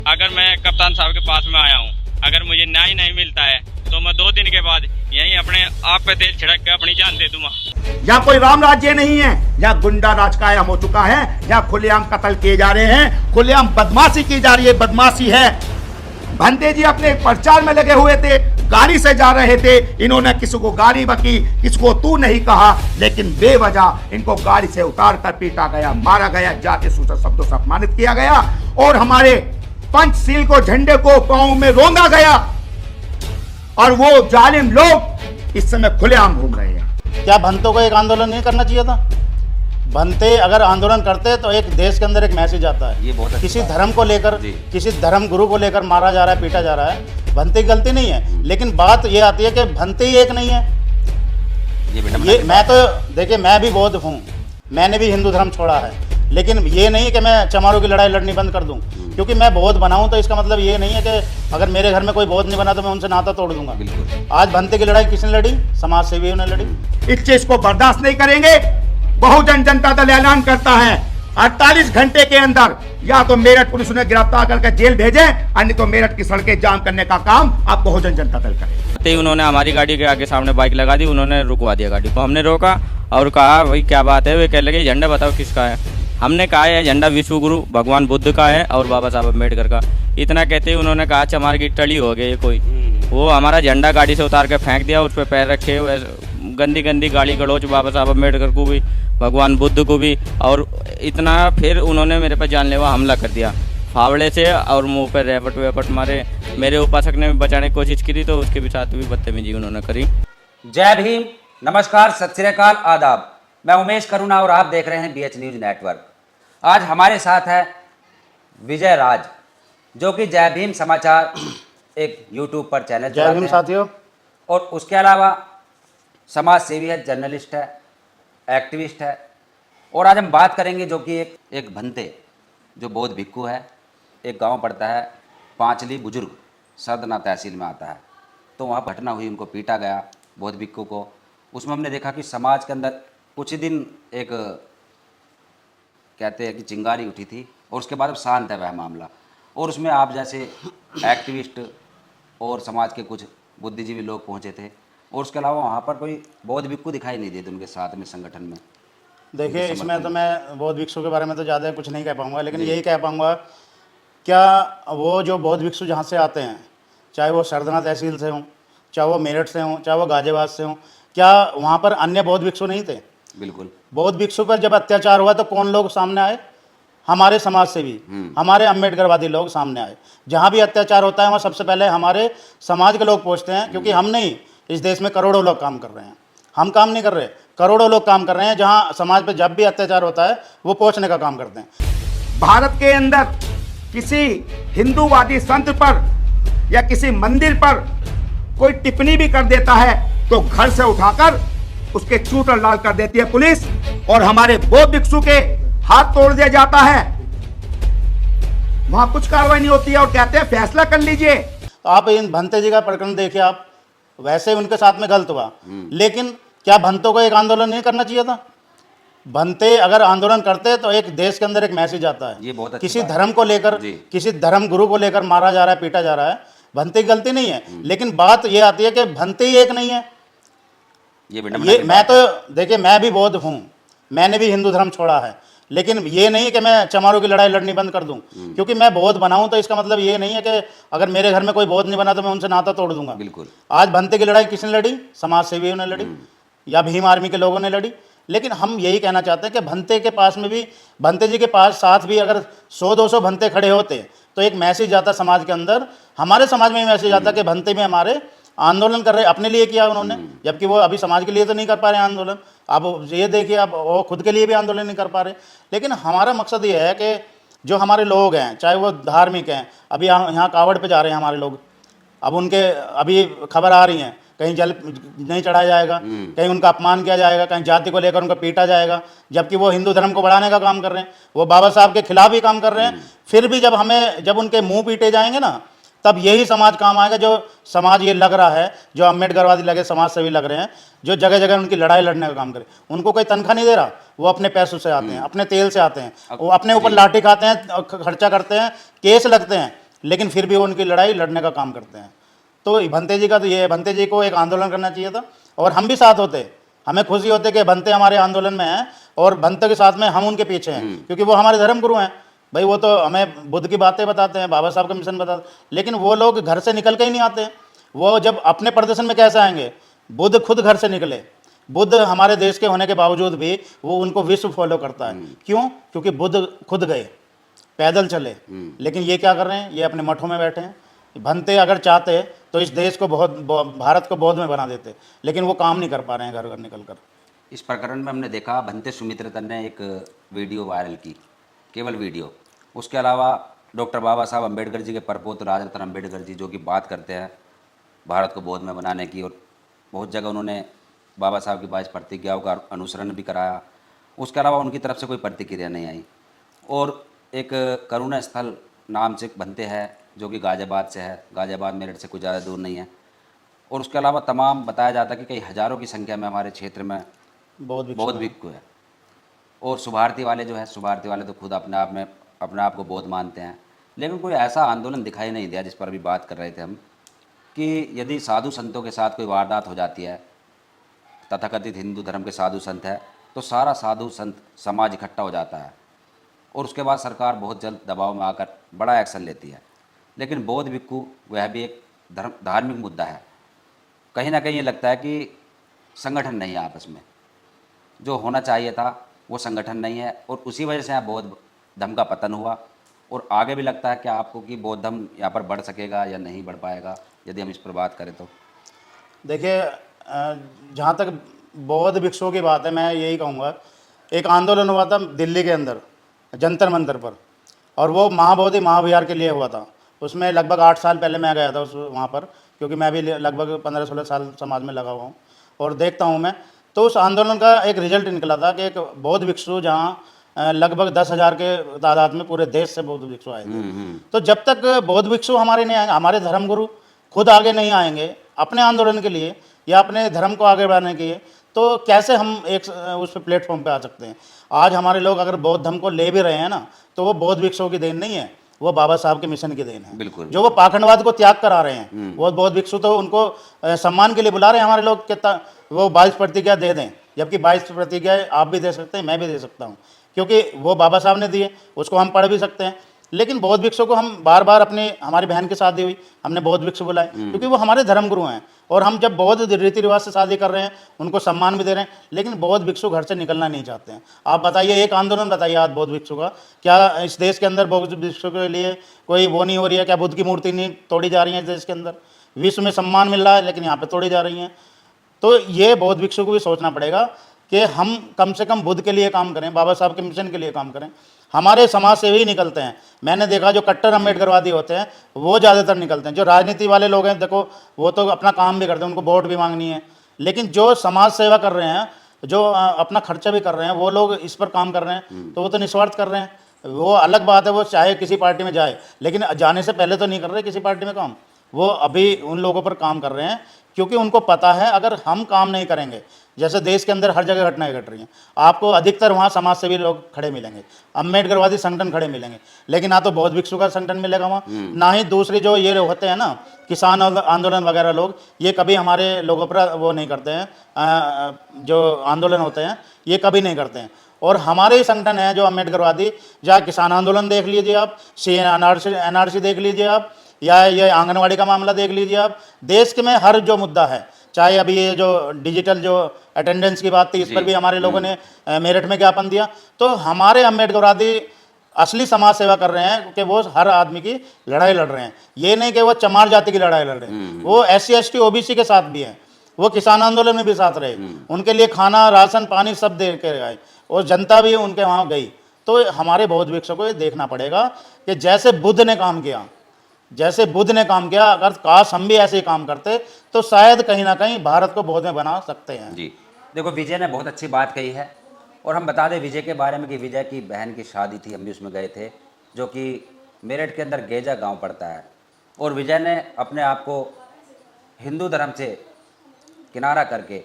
अगर मैं कप्तान साहब के पास में आया हूँ, अगर मुझे न्याय नहीं मिलता है तो मैं 2 दिन के बाद यहीं अपने आप पे तेल छिड़क के अपनी जान दे दूंगा। यहाँ कोई राम राज्य नहीं है, यहाँ गुंडा राज कायम हो चुका है, यहाँ खुलेआम कत्ल किए जा रहे हैं, खुलेआम बदमाशी की जा रही है, बदमाशी है। भंते जी अपने प्रचार में लगे हुए थे, गाड़ी से जा रहे थे, इन्होंने किसी को गाड़ी बकी, किसी को तू नहीं कहा, लेकिन बेवजह इनको गाड़ी से उतार कर पीटा गया, मारा गया, जाति सूचक शब्दों से अपमानित किया गया और हमारे पंचशील को, झंडे को पांव में रोंदा गया और वो जालिम लोग इस समय खुलेआम घूम रहे हैं। क्या भंतों को एक आंदोलन नहीं करना चाहिए था? भंते अगर आंदोलन करते तो एक देश के अंदर एक मैसेज आता है। ये बहुत किसी धर्म को लेकर, किसी धर्म गुरु को लेकर मारा जा रहा है, पीटा जा रहा है, भंते की गलती नहीं है, लेकिन बात ये आती है कि भंते ही एक नहीं है। ये मैं तो देखिए, मैं भी बौद्ध हूँ, मैंने भी हिंदू धर्म छोड़ा है, लेकिन ये नहीं कि मैं चमारों की लड़ाई लड़नी बंद कर दूं क्योंकि मैं बौद्ध बनाऊं तो इसका मतलब ये नहीं है कि अगर मेरे घर में कोई बौद्ध नहीं बना तो मैं उनसे नाता तोड़ दूंगा। आज भंते की लड़ाई किसने लड़ी? समाज सेवियों ने लड़ी। इस चीज को बर्दाश्त नहीं करेंगे। बहुजन जनता दल ऐलान करता है 48 घंटे के अंदर या तो मेरठ पुलिस उन्हें गिरफ्तार करके जेल भेजे, अन्य तो मेरठ की सड़कें जाम करने का काम आप बहुजन जनता दल करें। उन्होंने हमारी गाड़ी के आगे सामने बाइक लगा दी, उन्होंने रुकवा दिया गाड़ी को। हमने रोका और कहा भाई क्या बात है? वे कह लगे झंडा बताओ किसका है। हमने कहा है झंडा विश्व गुरु भगवान बुद्ध का है और बाबा साहब अम्बेडकर का। इतना कहते ही उन्होंने कहा चमार की टली हो गई कोई। वो हमारा झंडा गाड़ी से उतार के फेंक दिया, उस पर पैर रखे, गंदी गंदी गाली गलौच बाबा साहब अम्बेडकर को भी, भगवान बुद्ध को भी, और इतना फिर उन्होंने मेरे पर जानलेवा हमला कर दिया फावड़े से और मुंह पर रैपट वेपट मारे। मेरे उपासक ने बचाने की कोशिश की तो उसके भी साथ भी बदतमीजी उन्होंने करी। जय भीम, नमस्कार, सत श्री अकाल, आदाब। मैं उमेश करुणा और आप देख रहे हैं BH न्यूज नेटवर्क। आज हमारे साथ है विजय राज, जो कि जय भीम समाचार एक यूट्यूब पर चैनल जय भीम साथियों, और उसके अलावा समाज सेवी है, जर्नलिस्ट है, एक्टिविस्ट है। और आज हम बात करेंगे जो कि एक भंते जो बौद्ध भिक्खु है, एक गांव पड़ता है पांचली बुजुर्ग, सरदना तहसील में आता है। तो वहाँ घटना हुई, उनको पीटा गया बौद्ध भिक्खु को। उसमें हमने देखा कि समाज के अंदर कुछ ही दिन एक कहते हैं कि चिंगारी उठी थी और उसके बाद अब शांत है वह मामला। और उसमें आप जैसे एक्टिविस्ट और समाज के कुछ बुद्धिजीवी लोग पहुंचे थे और उसके अलावा वहाँ पर कोई बौद्ध भिक्खु दिखाई नहीं देते उनके साथ में संगठन में। देखिए इसमें तो मैं बौद्ध भिक्षु के बारे में तो ज़्यादा कुछ नहीं कह पाऊँगा, लेकिन यही कह पाऊँगा, क्या वो जो बौद्ध भिक्षु जहाँ से आते हैं, चाहे वो सरदना तहसील से हों, चाहे वो मेरठ से हों, चाहे वो गाजियाबाद से हों, क्या वहाँ पर अन्य बौद्ध भिक्षु नहीं थे? बिल्कुल। बौद्ध भिक्षु पर जब अत्याचार हुआ तो कौन लोग सामने आए? हमारे समाज से भी, हमारे अम्बेडकरवादी लोग सामने आए। जहाँ भी अत्याचार होता है वहाँ सबसे पहले हमारे समाज के लोग पहुँचते हैं, क्योंकि हम नहीं, इस देश में करोड़ों लोग काम कर रहे हैं, हम काम नहीं कर रहे, करोड़ों लोग काम कर रहे हैं। जहाँ समाज पर जब भी अत्याचार होता है वो पहुँचने का काम करते हैं। भारत के अंदर किसी हिंदूवादी संत पर या किसी मंदिर पर कोई टिप्पणी भी कर देता है तो घर से उठाकर उसके चूट और लाल कर देती है पुलिस, और हमारे बौद्ध भिक्षु के हाथ तोड़ दिया जाता है, वहां कुछ कार्रवाई नहीं होती है और कहते हैं फैसला कर लीजिए। आप इन भंते जी का प्रकरण देखिए, आप वैसे उनके साथ में गलत हुआ, लेकिन क्या भंतों को एक आंदोलन नहीं करना चाहिए था? भंते अगर आंदोलन करते तो एक देश के अंदर एक मैसेज आता है। ये बहुत किसी धर्म को लेकर, किसी धर्म गुरु को लेकर मारा जा रहा है, पीटा जा रहा है, भंते की गलती नहीं है, लेकिन बात ये आती है कि भंते ही एक नहीं है। ये मैं तो देखिए, मैं भी बौद्ध हूँ, मैंने भी हिंदू धर्म छोड़ा है, लेकिन ये नहीं कि मैं चमारों की लड़ाई लड़नी बंद कर दूं क्योंकि मैं बौद्ध बनाऊं तो इसका मतलब ये नहीं है कि अगर मेरे घर में कोई बौद्ध नहीं बना तो मैं उनसे नाता तोड़ दूंगा। बिल्कुल। आज भंते की लड़ाई किसने लड़ी? समाज सेवियों ने लड़ी या भीम आर्मी के लोगों ने लड़ी। लेकिन हम यही कहना चाहते हैं कि भंते के पास में भी, भंते जी के पास साथ भी अगर 100-200 भंते खड़े होते तो एक मैसेज आता समाज के अंदर, हमारे समाज में मैसेज आता कि भंते में हमारे आंदोलन कर रहे, अपने लिए किया उन्होंने, जबकि वो अभी समाज के लिए तो नहीं कर पा रहे आंदोलन। आप ये देखिए, अब वो खुद के लिए भी आंदोलन नहीं कर पा रहे। लेकिन हमारा मकसद ये है कि जो हमारे लोग हैं, चाहे वो धार्मिक हैं, अभी यहाँ कावड़ पे जा रहे हैं हमारे लोग, अब उनके अभी खबर आ रही है कहीं जल नहीं चढ़ाया जाएगा, कहीं उनका अपमान किया जाएगा, कहीं जाति को लेकर उनको पीटा जाएगा, जबकि वो हिंदू धर्म को बढ़ाने का काम कर रहे हैं, वो बाबा साहब के खिलाफ ही काम कर रहे हैं। फिर भी जब उनके मुंह पीटे जाएंगे ना, तब यही समाज काम आएगा। जो समाज ये लग रहा है, जो अम्बेडकरवादी लगे, समाज सेवी लग रहे हैं, जो जगह जगह उनकी लड़ाई लड़ने का काम करे, उनको कोई तनख्वाह नहीं दे रहा, वो अपने पैसों से आते हैं, अपने तेल से आते हैं, वो अपने ऊपर लाठी खाते हैं, खर्चा करते हैं, केस लगते हैं, लेकिन फिर भी वो उनकी लड़ाई लड़ने का काम करते हैं। तो भंते जी का तो ये है, भंते जी को एक आंदोलन करना चाहिए था और हम भी साथ होते, हमें खुशी होती कि भंते हमारे आंदोलन में हैं और भंते के साथ में हम उनके पीछे हैं, क्योंकि वो हमारे धर्म गुरु हैं भाई। वो तो हमें बुद्ध की बातें बताते हैं, बाबा साहब का मिशन बताते हैं, लेकिन वो लोग घर से निकल के ही नहीं आते। वो जब अपने प्रदर्शन में कैसे आएंगे? बुद्ध खुद घर से निकले। बुद्ध हमारे देश के होने के बावजूद भी वो उनको विश्व फॉलो करता है। क्यों? क्योंकि बुद्ध खुद गए, पैदल चले। लेकिन ये क्या कर रहे हैं? ये अपने मठों में बैठे हैं। भंते अगर चाहते तो इस देश को भारत को बौद्ध में बना देते, लेकिन वो काम नहीं कर पा रहे हैं घर घर निकल कर। इस प्रकरण में हमने देखा भंते सुमित्रतन ने एक वीडियो वायरल की, केवल वीडियो। उसके अलावा डॉक्टर बाबा साहब अम्बेडकर जी के परपोत्र राजरत्न अम्बेडकर जी, जो कि बात करते हैं भारत को बौद्ध में बनाने की, और बहुत जगह उन्होंने बाबा साहब की 22 प्रतिज्ञाओं का अनुसरण भी कराया। उसके अलावा उनकी तरफ से कोई प्रतिक्रिया नहीं आई। और एक करुणा स्थल नाम से भंते है, जो कि गाज़ियाबाद से है, गाज़ियाबाद मेरठ से कुछ ज़्यादा दूर नहीं है। और उसके अलावा तमाम बताया जाता है कि कई हज़ारों की संख्या में हमारे क्षेत्र में बौद्ध भिक्षु है। और सुभारती वाले जो है, सुभारती वाले तो खुद अपने आप को बौद्ध मानते हैं। लेकिन कोई ऐसा आंदोलन दिखाई नहीं दिया, जिस पर अभी बात कर रहे थे हम, कि यदि साधु संतों के साथ कोई वारदात हो जाती है, तथाकथित हिंदू धर्म के साधु संत है, तो सारा साधु संत समाज इकट्ठा हो जाता है और उसके बाद सरकार बहुत जल्द दबाव में आकर बड़ा एक्शन लेती है। लेकिन बौद्ध भिक्षु वह भी एक धार्मिक मुद्दा है। कहीं ना कहीं ये लगता है कि संगठन नहीं है आपस में, जो होना चाहिए था वो संगठन नहीं है, और उसी वजह से यहाँ बौद्ध धर्म का पतन हुआ। और आगे भी लगता है कि आपको कि बौद्ध धर्म यहाँ पर बढ़ सकेगा या नहीं बढ़ पाएगा, यदि हम इस पर बात करें तो। देखिए, जहाँ तक बौद्ध भिक्षुओं की बात है, मैं यही कहूँगा, एक आंदोलन हुआ था दिल्ली के अंदर जंतर मंतर पर, और वो महाबोधि महाविहार के लिए हुआ था। उसमें लगभग 8 साल पहले मैं गया था वहाँ पर, क्योंकि मैं भी लगभग 15-16 साल समाज में लगा हुआ हूँ और देखता हूँ मैं। तो उस आंदोलन का एक रिजल्ट निकला था कि एक बौद्ध भिक्षु, जहाँ लगभग 10,000 के तादाद में पूरे देश से बौद्ध भिक्षु आए थे। तो जब तक बौद्ध भिक्षु हमारे नहीं आएंगे, हमारे धर्मगुरु खुद आगे नहीं आएंगे अपने आंदोलन के लिए या अपने धर्म को आगे बढ़ाने के लिए, तो कैसे हम एक उस प्लेटफॉर्म पे आ सकते हैं? आज हमारे लोग अगर बौद्ध धर्म को ले भी रहे हैं ना, तो वो बौद्ध भिक्षुओं की देन नहीं है, वो बाबा साहब के मिशन की देन है। बिल्कुल। जो वो पाखंडवाद को त्याग कर आ रहे हैं, वो बौद्ध भिक्षु तो उनको सम्मान के लिए बुला रहे हैं हमारे लोग, कितना वो 22 प्रतिज्ञा दे दें, जबकि 22 प्रतिज्ञा आप भी दे सकते हैं, मैं भी दे सकता हूँ, क्योंकि वो बाबा साहब ने दिए, उसको हम पढ़ भी सकते हैं। लेकिन बौद्ध भिक्षु को हम बार बार हमारी बहन की शादी हुई, हमने बौद्ध भिक्षु बुलाए, क्योंकि वो हमारे धर्मगुरु हैं, और हम जब बौद्ध रीति रिवाज से शादी कर रहे हैं, उनको सम्मान भी दे रहे हैं, लेकिन बौद्ध भिक्षु घर से निकलना नहीं चाहते हैं। आप बताइए, एक आंदोलन बताइए आज बौद्ध भिक्षु का, क्या इस देश के अंदर बौद्ध भिक्षु के लिए कोई वो नहीं हो रही है? क्या बुद्ध की मूर्ति नहीं तोड़ी जा रही है इस देश के अंदर? विश्व में सम्मान मिल रहा है, लेकिन यहाँ पर तोड़ी जा रही हैं। तो ये बौद्ध भिक्षु को भी सोचना पड़ेगा कि हम कम से कम बुद्ध के लिए काम करें, बाबा साहब के मिशन के लिए काम करें। हमारे समाज से ही निकलते हैं, मैंने देखा जो कट्टर अम्बेडकरवादी होते हैं वो ज़्यादातर निकलते हैं। जो राजनीति वाले लोग हैं, देखो वो तो अपना काम भी करते हैं, उनको वोट भी मांगनी है, लेकिन जो समाज सेवा कर रहे हैं, जो अपना खर्चा भी कर रहे हैं, वो लोग इस पर काम कर रहे हैं, तो वो तो निस्वार्थ कर रहे हैं। वो अलग बात है, वो चाहे किसी पार्टी में जाए, लेकिन जाने से पहले तो नहीं कर रहे किसी पार्टी में काम। वो अभी उन लोगों पर काम कर रहे हैं, क्योंकि उनको पता है अगर हम काम नहीं करेंगे, जैसे देश के अंदर हर जगह घटनाएं घट रही हैं, आपको अधिकतर वहाँ समाज सेवी लोग खड़े मिलेंगे, अम्बेडकरवादी संगठन खड़े मिलेंगे, लेकिन ना तो बौद्ध भिक्षु का संगठन मिलेगा वहाँ, ना ही दूसरे जो ये होते हैं ना किसान आंदोलन वगैरह लोग, ये कभी हमारे लोगों पर वो नहीं करते हैं। जो आंदोलन होते हैं ये कभी नहीं करते हैं। और हमारे ही संगठन है जो अम्बेडकरवादी, जहाँ किसान आंदोलन देख लीजिए आप, NRC देख लीजिए आप, या ये आंगनवाड़ी का मामला देख लीजिए आप, देश के में हर जो मुद्दा है, चाहे अभी ये जो डिजिटल जो अटेंडेंस की बात थी, इस पर भी हमारे लोगों ने मेरठ में ज्ञापन दिया। तो हमारे अम्बेडकरवादी असली समाज सेवा कर रहे हैं कि वो हर आदमी की लड़ाई लड़ रहे हैं। ये नहीं कि वो चमार जाति की लड़ाई लड़ रहे हैं, वो SC ST OBC के साथ भी हैं, वो किसान आंदोलन में भी साथ रहे, उनके लिए खाना राशन पानी सब दे के आए, और जनता भी उनके वहाँ गई। तो हमारे बौद्ध भिक्षु को ये देखना पड़ेगा कि जैसे बुद्ध ने काम किया, जैसे बुद्ध ने काम किया, अगर काश हम भी ऐसे ही काम करते तो शायद कहीं ना कहीं भारत को बौद्ध में बना सकते हैं। जी देखो, विजय ने बहुत अच्छी बात कही है। और हम बता दें विजय के बारे में कि विजय की बहन की शादी थी, हम भी उसमें गए थे, जो कि मेरठ के अंदर गेजा गांव पड़ता है। और विजय ने अपने आप को हिंदू धर्म से किनारा करके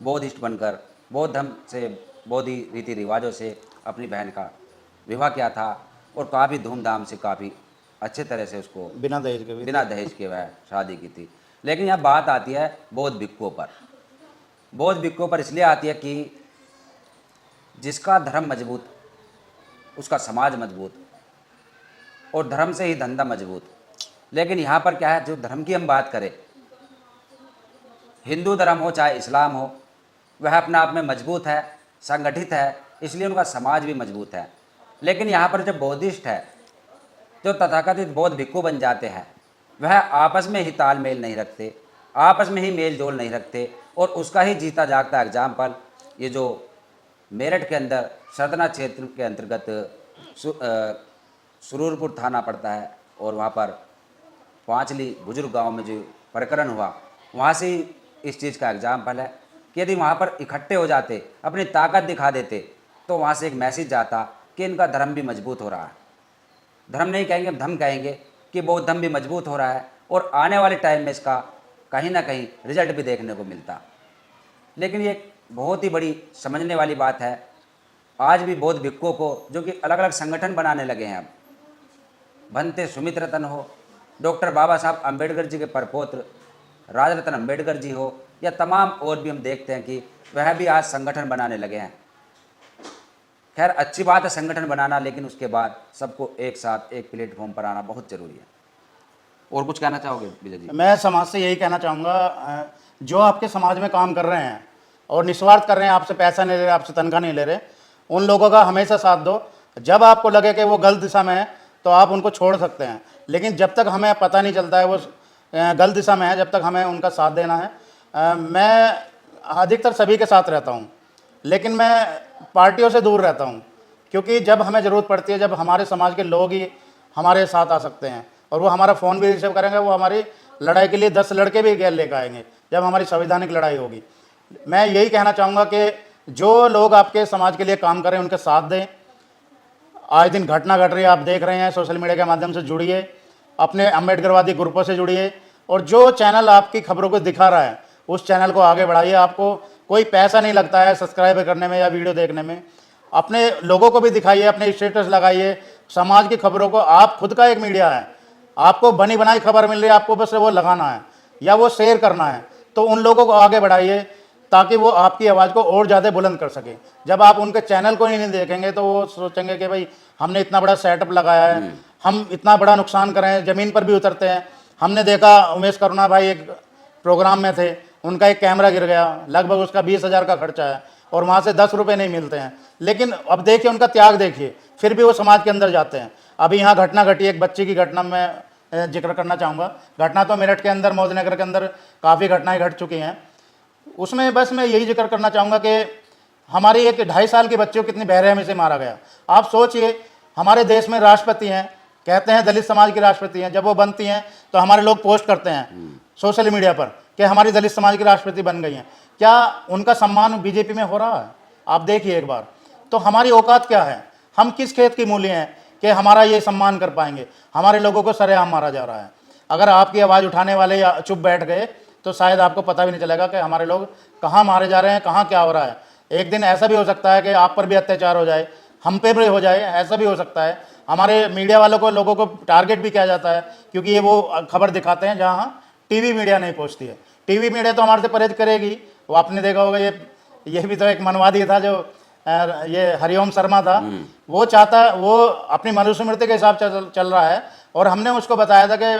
बौद्धिस्ट बनकर बौद्ध धर्म से, बौद्धि रीति रिवाजों से अपनी बहन का विवाह किया था, और काफ़ी धूमधाम से, काफ़ी अच्छे तरह से उसको बिना दहेज के भी। बिना दहेज के वह शादी की थी। लेकिन यहाँ बात आती है बौद्ध भिक्षुओं पर। बौद्ध भिक्षुओं पर इसलिए आती है कि जिसका धर्म मजबूत उसका समाज मजबूत, और धर्म से ही धंधा मजबूत। लेकिन यहाँ पर क्या है, जो धर्म की हम बात करें, हिंदू धर्म हो चाहे इस्लाम हो, वह अपने आप में मजबूत है, संगठित है, इसलिए उनका समाज भी मजबूत है। लेकिन यहाँ पर जो बौद्धिस्ट है, जो तथाकथित बौद्ध भिक्षु बन जाते हैं, वह आपस में ही तालमेल नहीं रखते, आपस में ही मेल जोल नहीं रखते, और उसका ही जीता जागता एग्जाम्पल ये जो मेरठ के अंदर सतना क्षेत्र के अंतर्गत सुरूरपुर थाना पड़ता है, और वहाँ पर पांचली बुजुर्ग गांव में जो प्रकरण हुआ, वहाँ से ही इस चीज़ का एग्जाम्पल है कि यदि वहाँ पर इकट्ठे हो जाते, अपनी ताकत दिखा देते, तो वहाँ से एक मैसेज जाता कि इनका धर्म भी मजबूत हो रहा है। धर्म नहीं कहेंगे, धर्म कहेंगे कि बौद्ध धर्म भी मजबूत हो रहा है, और आने वाले टाइम में इसका कहीं ना कहीं रिजल्ट भी देखने को मिलता। लेकिन ये बहुत ही बड़ी समझने वाली बात है। आज भी बौद्ध भिक्षुओं को, जो कि अलग अलग संगठन बनाने लगे हैं, अब भंते सुमित रतन हो, डॉक्टर बाबा साहब अम्बेडकर जी के परपौत्र राजरत्न अम्बेडकर जी हो, या तमाम और भी हम देखते हैं कि वह भी आज संगठन बनाने लगे हैं। खैर अच्छी बात है संगठन बनाना, लेकिन उसके बाद सबको एक साथ एक प्लेटफॉर्म पर आना बहुत ज़रूरी है। और कुछ कहना चाहोगे विजय जी? मैं समाज से यही कहना चाहूँगा, जो आपके समाज में काम कर रहे हैं और निस्वार्थ कर रहे हैं, आपसे पैसा नहीं ले रहे, आपसे तनख्वाह नहीं ले रहे, उन लोगों का हमेशा साथ दो। जब आपको लगे कि वो गलत दिशा में है तो आप उनको छोड़ सकते हैं, लेकिन जब तक हमें पता नहीं चलता है वो गलत दिशा में है, जब तक हमें उनका साथ देना है। मैं अधिकतर सभी के साथ रहता हूँ, लेकिन मैं पार्टियों से दूर रहता हूँ, क्योंकि जब हमें ज़रूरत पड़ती है, जब हमारे समाज के लोग ही हमारे साथ आ सकते हैं, और वो हमारा फ़ोन भी रिसीव करेंगे, वो हमारी लड़ाई के लिए 10 लड़के भी गैर लेकर आएंगे जब हमारी संवैधानिक लड़ाई होगी। मैं यही कहना चाहूँगा कि जो लोग आपके समाज के लिए काम कर रहे हैं उनके साथ दें। आज दिन घटना घट रही है, आप देख रहे हैं, सोशल मीडिया के माध्यम से जुड़िए, अपने अम्बेडकरवादी ग्रुपों से जुड़िए, और जो चैनल आपकी खबरों को दिखा रहा है उस चैनल को आगे बढ़ाइए। आपको कोई पैसा नहीं लगता है सब्सक्राइब करने में या वीडियो देखने में। अपने लोगों को भी दिखाइए, अपने स्टेटस लगाइए, समाज की खबरों को। आप खुद का एक मीडिया है, आपको बनी बनाई खबर मिल रही है, आपको बस वो लगाना है या वो शेयर करना है, तो उन लोगों को आगे बढ़ाइए ताकि वो आपकी आवाज़ को और ज़्यादा बुलंद कर सके। जब आप उनके चैनल को ही नहीं देखेंगे तो वो सोचेंगे कि भाई हमने इतना बड़ा सेटअप लगाया है, हम इतना बड़ा नुकसान कर रहे हैं, ज़मीन पर भी उतरते हैं। हमने देखा उमेश करुणा भाई एक प्रोग्राम में थे, उनका एक कैमरा गिर गया, लगभग उसका 20,000 का खर्चा है, और वहाँ से 10 रुपये नहीं मिलते हैं। लेकिन अब देखिए उनका त्याग देखिए, फिर भी वो समाज के अंदर जाते हैं। अभी यहाँ घटना घटी, एक बच्चे की घटना में जिक्र करना चाहूँगा। घटना तो मेरठ के अंदर, मौजनगर के अंदर काफ़ी घटनाएं घट चुकी हैं। उसमें बस मैं यही जिक्र करना चाहूँगा कि हमारी एक 2.5 साल के बच्चे को कितनी बेरहमी से मारा गया। आप सोचिए, हमारे देश में राष्ट्रपति हैं, कहते हैं दलित समाज की राष्ट्रपति हैं, जब वो बनती हैं तो हमारे लोग पोस्ट करते हैं सोशल मीडिया पर कि हमारी दलित समाज की राष्ट्रपति बन गई हैं। क्या उनका सम्मान बीजेपी में हो रहा है? आप देखिए एक बार। तो हमारी औकात क्या है? हम किस खेत की मूली हैं कि हमारा ये सम्मान कर पाएंगे? हमारे लोगों को सरेआम मारा जा रहा है। अगर आपकी आवाज़ उठाने वाले या चुप बैठ गए तो शायद आपको पता भी नहीं चलेगा कि हमारे लोग कहाँ मारे जा रहे हैं, कहाँ क्या हो रहा है। एक दिन ऐसा भी हो सकता है कि आप पर भी अत्याचार हो जाए, हम पे भी हो जाए, ऐसा भी हो सकता है। हमारे मीडिया वालों को, लोगों को टारगेट भी किया जाता है, क्योंकि ये वो खबर दिखाते हैं जहाँ टीवी मीडिया नहीं पहुँचती है। टीवी मीडिया तो हमारे से परहेज करेगी। वो आपने देखा होगा, ये भी तो एक मनवादी था, जो ये हरिओम शर्मा था, वो चाहता, वो अपनी मनुस्मृति के हिसाब से चल रहा है, और हमने उसको बताया था कि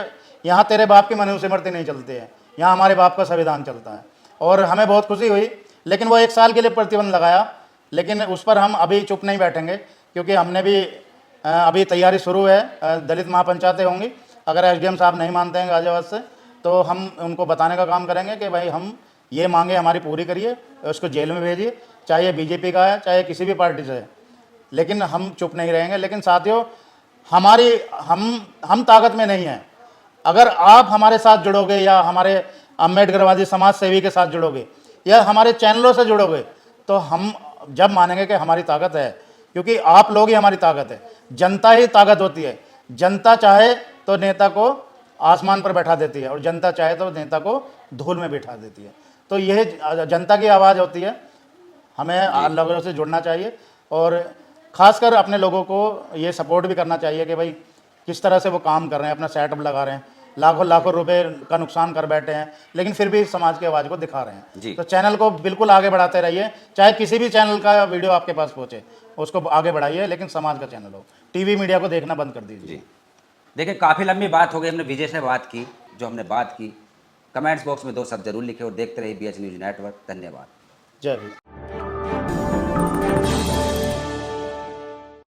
यहाँ तेरे बाप की मनुस्मृति नहीं चलती है, यहाँ हमारे बाप का संविधान चलता है। और हमें बहुत खुशी हुई, लेकिन वो 1 साल के लिए प्रतिबंध लगाया। लेकिन उस पर हम अभी चुप नहीं बैठेंगे, क्योंकि हमने भी अभी तैयारी शुरू है। दलित महापंचायतें होंगी, अगर एसडीएम साहब नहीं मानते हैं गाजियाबाद से, तो हम उनको बताने का काम करेंगे कि भाई हम ये मांगे हमारी पूरी करिए, उसको जेल में भेजिए, चाहे बीजेपी का है चाहे किसी भी पार्टी से है। लेकिन हम चुप नहीं रहेंगे। लेकिन साथियों, हमारी हम ताकत में नहीं हैं। अगर आप हमारे साथ जुड़ोगे, या हमारे अम्बेडकरवादी समाज सेवी के साथ जुड़ोगे, या हमारे चैनलों से जुड़ोगे, तो हम जब मानेंगे कि हमारी ताकत है, क्योंकि आप लोग ही हमारी ताकत है। जनता ही ताकत होती है। जनता चाहे तो नेता को आसमान पर बैठा देती है, और जनता चाहे तो नेता को धूल में बैठा देती है। तो यह जनता की आवाज़ होती है। हमें लोगों से जुड़ना चाहिए, और ख़ासकर अपने लोगों को ये सपोर्ट भी करना चाहिए कि भाई किस तरह से वो काम कर रहे हैं, अपना सेटअप लगा रहे हैं, लाखों लाखों रुपए का नुकसान कर बैठे हैं, लेकिन फिर भी समाज की आवाज़ को दिखा रहे हैं। जी। तो चैनल को बिल्कुल आगे बढ़ाते रहिए, चाहे किसी भी चैनल का वीडियो आपके पास पहुँचे उसको आगे बढ़ाइए, लेकिन समाज का चैनल हो, टीवी मीडिया को देखना बंद कर दीजिए। जी देखिए, काफ़ी लंबी बात हो गई, हमने विजय से बात की, जो हमने बात की कमेंट्स बॉक्स में 2 शब्द जरूर लिखे और देखते रहिए BH न्यूज़ नेटवर्क। धन्यवाद। जय हिंद।